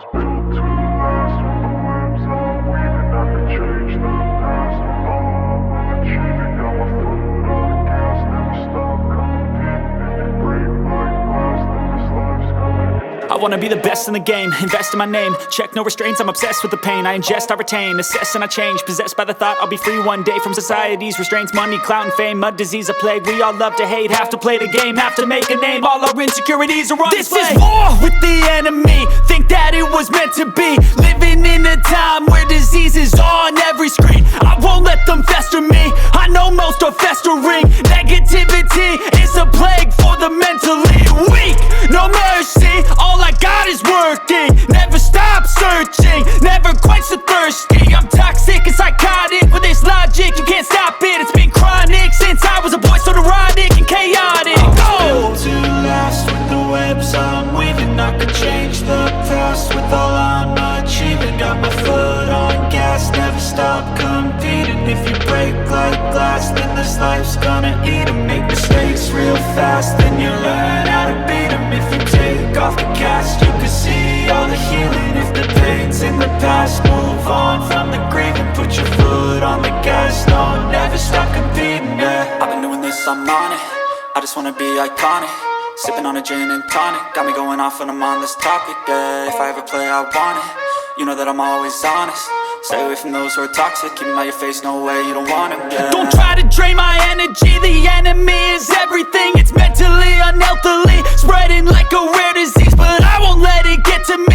was built to last. With the webs I'm weaving, I could change the past. With all I'm achieving, got my foot on gas. Never stop competing. If you break like glass, then this life's gonna end. I wanna be the best in the game, invest in my name. Check no restraints, I'm obsessed with the pain. I ingest, I retain, assess and I change. Possessed by the thought I'll be free one day from society's restraints. Money, clout and fame, mud, disease, a plague. We all love to hate, have to play the game, have to make a name. All our insecurities are on display. This is war with the enemy, think that it was meant to be. Living in a time where disease is on every screen. I won't let them fester me, I know most are festering. Negativity is a plague for the mentally weak. No mercy, all I got is working. Never stop searching, never quench the thirsty. I'm toxic and psychotic, with this logic you can't stop it. It's been chronic since I was a boy, so neurotic and chaotic. Built to last. With the webs I'm weaving, I could change the past. With all I'm achieving, got my foot on gas. Never stop competing. If you break like glass, then this life's gonna eat 'em. Make mistakes real fast, then you learn how to beat 'em. If you take off the cast, you can see all the healing. If the pain's in the past, move on from the grieving. Put your foot on the gas, no, never stop competing, yeah. I've been doing this, I'm on it. I just wanna be iconic. Sipping on a gin and tonic, got me going off when I'm on this topic, yeah. If I ever play, I want it. You know that I'm always honest. Stay away from those who are toxic. Keep them out your face, no way, you don't want it, yeah. Don't try to drain my energy. The enemy is everything. It's mentally, unhealthily, spreading like a rare disease. But I won't let it get to me.